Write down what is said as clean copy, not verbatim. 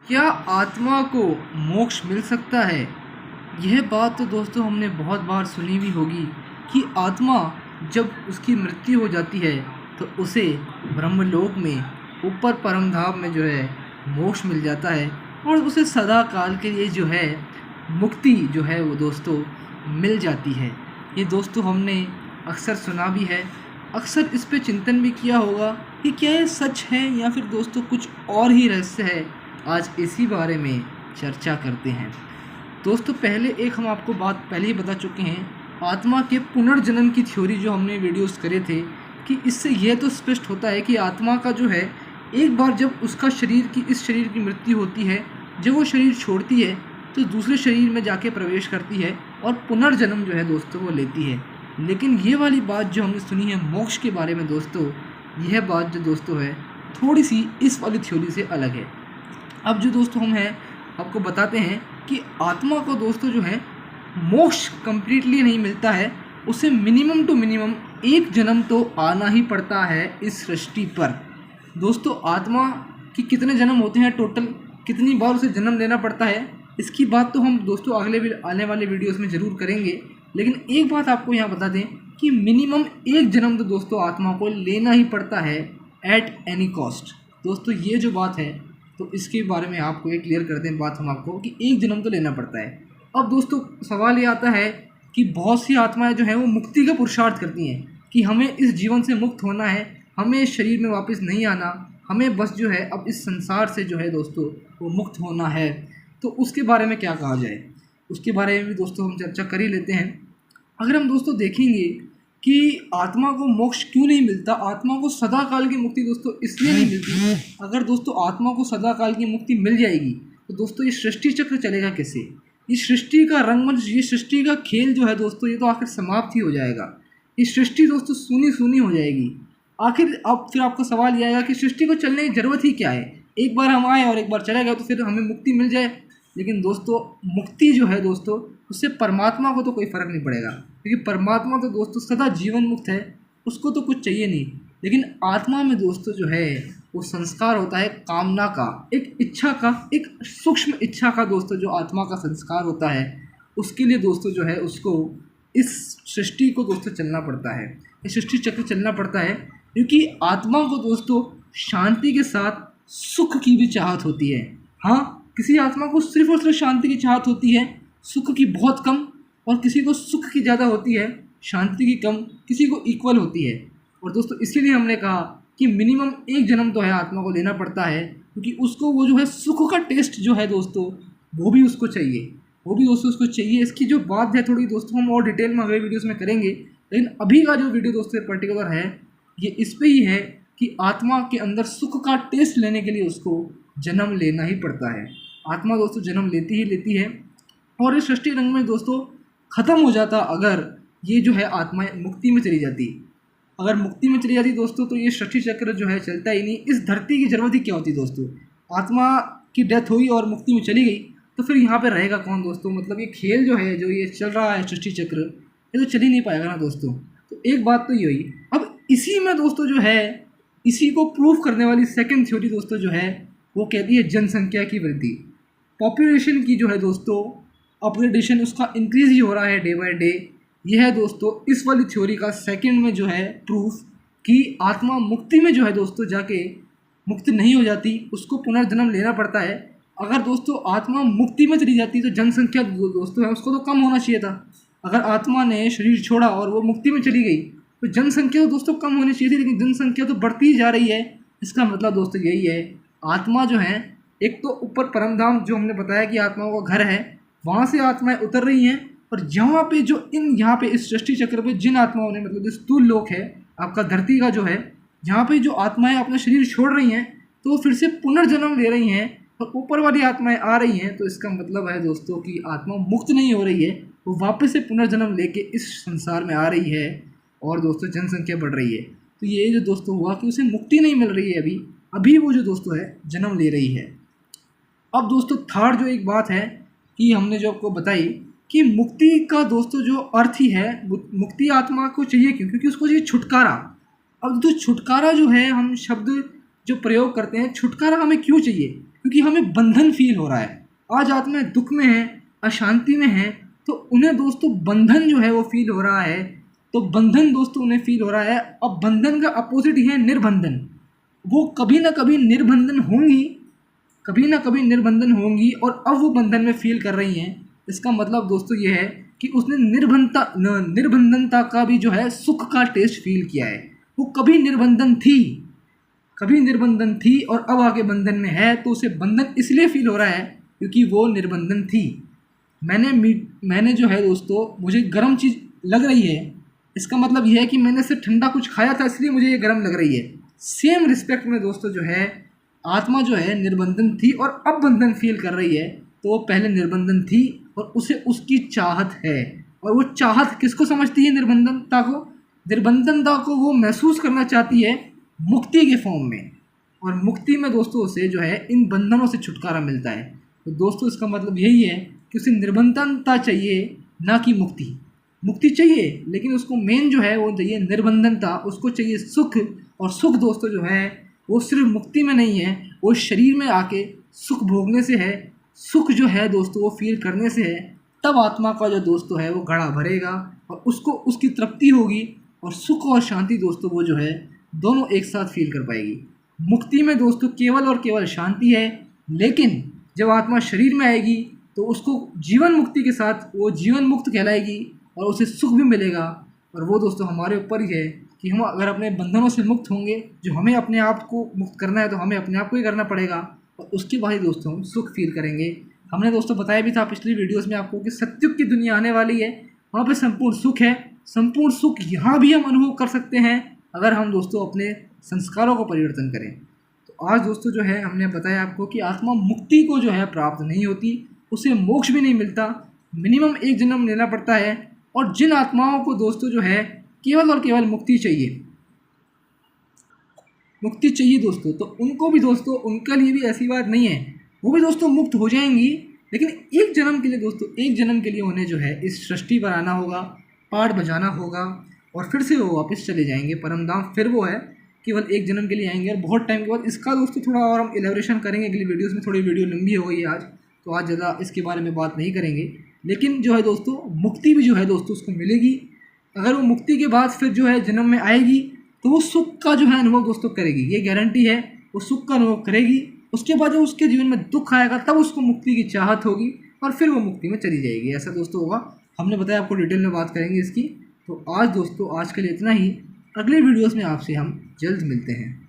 क्या आत्मा को मोक्ष मिल सकता है? यह बात तो दोस्तों हमने बहुत बार सुनी भी होगी कि आत्मा जब उसकी मृत्यु हो जाती है तो उसे ब्रह्मलोक में ऊपर परमधाम में जो है मोक्ष मिल जाता है और उसे सदा काल के लिए जो है मुक्ति जो है वो दोस्तों मिल जाती है। ये दोस्तों हमने अक्सर सुना भी है, अक्सर इस पे चिंतन भी किया होगा कि क्या ये सच है या फिर दोस्तों कुछ और ही रहस्य है। आज इसी बारे में चर्चा करते हैं। दोस्तों पहले एक हम आपको बात पहले ही बता चुके हैं, आत्मा के पुनर्जन्म की थ्योरी जो हमने वीडियोस करे थे कि इससे यह तो स्पष्ट होता है कि आत्मा का जो है एक बार जब उसका इस शरीर की मृत्यु होती है, जब वो शरीर छोड़ती है तो दूसरे शरीर में जाके प्रवेश करती है और पुनर्जन्म जो है दोस्तों वो लेती है। लेकिन ये वाली बात जो हमने सुनी है मोक्ष के बारे में दोस्तों, यह बात जो दोस्तों है थोड़ी सी इस वाली थ्योरी से अलग है। अब जो दोस्तों हम हैं आपको बताते हैं कि आत्मा को दोस्तों जो है मोक्ष कंप्लीटली नहीं मिलता है, उसे मिनिमम टू मिनिमम एक जन्म तो आना ही पड़ता है इस सृष्टि पर। दोस्तों आत्मा की कितने जन्म होते हैं, टोटल कितनी बार उसे जन्म लेना पड़ता है, इसकी बात तो हम दोस्तों आने वाले वीडियोस में ज़रूर करेंगे। लेकिन एक बात आपको यहाँ बता दें कि मिनिमम एक जन्म तो दोस्तों आत्मा को लेना ही पड़ता है एट एनी कॉस्ट। दोस्तों ये जो बात है तो इसके बारे में आपको एक क्लियर करते हैं बात हम आपको कि एक जन्म तो लेना पड़ता है। अब दोस्तों सवाल ये आता है कि बहुत सी आत्माएं जो हैं वो मुक्ति का पुरुषार्थ करती हैं कि हमें इस जीवन से मुक्त होना है, हमें इस शरीर में वापस नहीं आना, हमें बस जो है अब इस संसार से जो है दोस्तों वो मुक्त होना है। तो उसके बारे में क्या कहा जाए, उसके बारे में भी दोस्तों हम चर्चा कर ही लेते हैं। अगर हम दोस्तों देखेंगे कि आत्मा को मोक्ष क्यों नहीं मिलता, आत्मा को सदा काल की मुक्ति दोस्तों इसलिए नहीं मिलती। अगर दोस्तों आत्मा को सदा काल की मुक्ति मिल जाएगी तो दोस्तों ये सृष्टि चक्र चलेगा कैसे? इस सृष्टि का रंगमंच, ये सृष्टि का खेल जो है दोस्तों ये तो आखिर समाप्त ही हो जाएगा। इस सृष्टि दोस्तों सूनी सूनी हो जाएगी। आखिर अब फिर आपका सवाल ये आएगा कि सृष्टि को चलने की ज़रूरत ही क्या है? एक बार हम आए और एक बार चले गए तो फिर हमें मुक्ति मिल जाए। लेकिन दोस्तों मुक्ति जो है दोस्तों उससे परमात्मा को तो कोई फ़र्क नहीं पड़ेगा, क्योंकि परमात्मा तो दोस्तों सदा जीवन मुक्त है, उसको तो कुछ चाहिए नहीं। लेकिन आत्मा में दोस्तों जो है वो संस्कार होता है कामना का, एक इच्छा का, एक सूक्ष्म इच्छा का दोस्तों जो आत्मा का संस्कार होता है, उसके लिए दोस्तों जो है उसको इस सृष्टि को दोस्तों चलना पड़ता है, इस सृष्टि चक्र चलना पड़ता है। क्योंकि आत्मा को दोस्तों शांति के साथ सुख की भी चाहत होती है। हाँ, किसी आत्मा को सिर्फ और सिर्फ शांति की चाहत होती है, सुख की बहुत कम, और किसी को सुख की ज़्यादा होती है, शांति की कम, किसी को इक्वल होती है। और दोस्तों इसीलिए हमने कहा कि मिनिमम एक जन्म तो है आत्मा को लेना पड़ता है, क्योंकि उसको वो जो है सुख का टेस्ट जो है दोस्तों वो भी उसको चाहिए, वो भी दोस्तों उसको चाहिए। इसकी जो बात है थोड़ी दोस्तों हम और डिटेल में अगले वीडियोज़ में करेंगे। लेकिन अभी का जो वीडियो दोस्तों पर्टिकुलर है ये इस पर ही है कि आत्मा के अंदर सुख का टेस्ट लेने के लिए उसको जन्म लेना ही पड़ता है। आत्मा दोस्तों जन्म लेती है और इस सृष्टि रंग में दोस्तों ख़त्म हो जाता अगर ये जो है आत्मा मुक्ति में चली जाती। अगर मुक्ति में चली जाती दोस्तों तो ये सृष्टि चक्र जो है चलता ही नहीं, इस धरती की ज़रूरत ही क्या होती दोस्तों। आत्मा की डेथ हुई और मुक्ति में चली गई तो फिर यहाँ पे रहेगा कौन दोस्तों? मतलब ये खेल जो है जो ये चल रहा है सृष्टि चक्र, ये तो चल ही नहीं पाएगा ना दोस्तों। तो एक बात तो ये हुई। अब इसी में दोस्तों जो है इसी को प्रूफ करने वाली सेकेंड थ्योरी दोस्तों जो है वो कहती है जनसंख्या की वृद्धि, पॉपुलेशन की जो है दोस्तों अपग्रेडेशन, उसका इंक्रीज ही हो रहा है डे बाय डे। यह है दोस्तों इस वाली थ्योरी का सेकंड में जो है प्रूफ कि आत्मा मुक्ति में जो है दोस्तों जाके मुक्त नहीं हो जाती, उसको पुनर्जन्म लेना पड़ता है। अगर दोस्तों आत्मा मुक्ति में चली जाती तो जनसंख्या दोस्तों है उसको तो कम होना चाहिए था। अगर आत्मा ने शरीर छोड़ा और वो मुक्ति में चली गई तो जनसंख्या तो दोस्तों कम होनी चाहिए थी, लेकिन जनसंख्या तो बढ़ती ही जा रही है। इसका मतलब दोस्तों यही है आत्मा जो है एक तो ऊपर परमधाम जो हमने बताया कि आत्माओं का घर है, वहाँ से आत्माएं उतर रही हैं, और यहाँ पे जो यहाँ पे इस सृष्टि चक्र पे जिन आत्माओं ने मतलब जो स्थूल लोक है आपका धरती का जो है, यहाँ पे जो आत्माएं अपना शरीर छोड़ रही हैं तो वो फिर से पुनर्जन्म ले रही हैं और ऊपर वाली आत्माएं आ रही हैं। तो इसका मतलब है दोस्तों कि आत्मा मुक्त नहीं हो रही है, वो वापस से पुनर्जन्म लेके इस संसार में आ रही है और दोस्तों जनसंख्या बढ़ रही है। तो ये जो दोस्तों हुआ कि उसे मुक्ति नहीं मिल रही है, अभी वो जो दोस्तों है जन्म ले रही है। अब दोस्तों थर्ड जो एक बात है कि हमने जो आपको बताई कि मुक्ति का दोस्तों जो अर्थ ही है, मुक्ति आत्मा को चाहिए क्यों? क्योंकि उसको चाहिए छुटकारा। अब तो छुटकारा जो है हम शब्द जो प्रयोग करते हैं, छुटकारा हमें क्यों चाहिए? क्योंकि हमें बंधन फील हो रहा है। आज आत्माएं दुख में है, अशांति में है, तो उन्हें दोस्तों बंधन जो है वो फील हो रहा है। तो बंधन दोस्तों उन्हें फील हो रहा है। अब बंधन का अपोजिट ही है निर्बंधन। वो कभी ना कभी निर्बंधन होंगी, कभी ना कभी निर्बंधन होंगी, और अब वो बंधन में फील कर रही हैं। इसका मतलब दोस्तों ये है कि उसने निर्बंधनता का भी जो है सुख का टेस्ट फील किया है। वो कभी निर्बंधन थी, कभी निर्बंधन थी, और अब आगे बंधन में है, तो उसे बंधन इसलिए फील हो रहा है क्योंकि वो निर्बंधन थी। मैंने जो है दोस्तों, मुझे गर्म चीज़ लग रही है, इसका मतलब यह है कि मैंने से ठंडा कुछ खाया था इसलिए मुझे ये गर्म लग रही है। सेम रिस्पेक्ट में दोस्तों जो है आत्मा जो है निर्बंधन थी और अब बंधन फील कर रही है। तो वो पहले निर्बंधन थी और उसे उसकी चाहत है। और वो चाहत किसको समझती है? निर्बंधनता को। निर्बंधनता को वो महसूस करना चाहती है मुक्ति के फॉर्म में, और मुक्ति में दोस्तों उसे जो है इन बंधनों से छुटकारा मिलता है। तो दोस्तों इसका मतलब यही है कि उसे निर्बंधनता चाहिए, ना कि मुक्ति। मुक्ति चाहिए लेकिन उसको मेन जो है वो चाहिए निर्बंधनता, उसको चाहिए सुख। और सुख दोस्तों जो है वो सिर्फ मुक्ति में नहीं है, वो शरीर में आके सुख भोगने से है। सुख जो है दोस्तों वो फील करने से है। तब आत्मा का जो दोस्तों है वो घड़ा भरेगा और उसको उसकी तृप्ति होगी, और सुख और शांति दोस्तों वो जो है दोनों एक साथ फील कर पाएगी। मुक्ति में दोस्तों केवल और केवल शांति है, लेकिन जब आत्मा शरीर में आएगी तो उसको जीवन मुक्ति के साथ वो जीवन मुक्त कहलाएगी और उसे सुख भी मिलेगा। और वो दोस्तों हमारे ऊपर ही है कि हम अगर अपने बंधनों से मुक्त होंगे, जो हमें अपने आप को मुक्त करना है तो हमें अपने आप को ही करना पड़ेगा, और उसके बाद ही दोस्तों हम सुख फील करेंगे। हमने दोस्तों बताया भी था पिछली वीडियोस में आपको कि सत्युग की दुनिया आने वाली है, वहाँ पे संपूर्ण सुख है। संपूर्ण सुख यहाँ भी हम अनुभव कर सकते हैं अगर हम दोस्तों अपने संस्कारों को परिवर्तन करें। तो आज दोस्तों जो है हमने बताया आपको कि आत्मा मुक्ति को जो है प्राप्त नहीं होती, उसे मोक्ष भी नहीं मिलता, मिनिमम एक जन्म लेना पड़ता है। और जिन आत्माओं को दोस्तों जो है केवल और केवल मुक्ति चाहिए, मुक्ति चाहिए दोस्तों, तो उनको भी दोस्तों उनके लिए भी ऐसी बात नहीं है, वो भी दोस्तों मुक्त हो जाएंगी। लेकिन एक जन्म के लिए दोस्तों, एक जन्म के लिए उन्हें जो है इस सृष्टि पर आना होगा, पाठ बजाना होगा, और फिर से वो वापस चले जाएंगे परम धाम। फिर वो है केवल एक जन्म के लिए आएंगे और बहुत टाइम के बाद। इसका दोस्तों थोड़ा और हम एलेबोरेशन करेंगे अगली वीडियोस में। थोड़ी वीडियो लंबी हो गई है आज, तो आज ज़्यादा इसके बारे में बात नहीं करेंगे। लेकिन जो है दोस्तों मुक्ति भी जो है दोस्तों उसको मिलेगी। अगर वो मुक्ति के बाद फिर जो है जन्म में आएगी तो वो सुख का जो है अनुभव दोस्तों करेगी, ये गारंटी है, वो सुख का अनुभव करेगी। उसके बाद जब उसके जीवन में दुख आएगा तब उसको मुक्ति की चाहत होगी और फिर वो मुक्ति में चली जाएगी। ऐसा दोस्तों होगा। हमने बताया आपको डिटेल में बात करेंगे इसकी। तो आज दोस्तों आज के लिए इतना ही। अगले वीडियोस में आपसे हम जल्द मिलते हैं।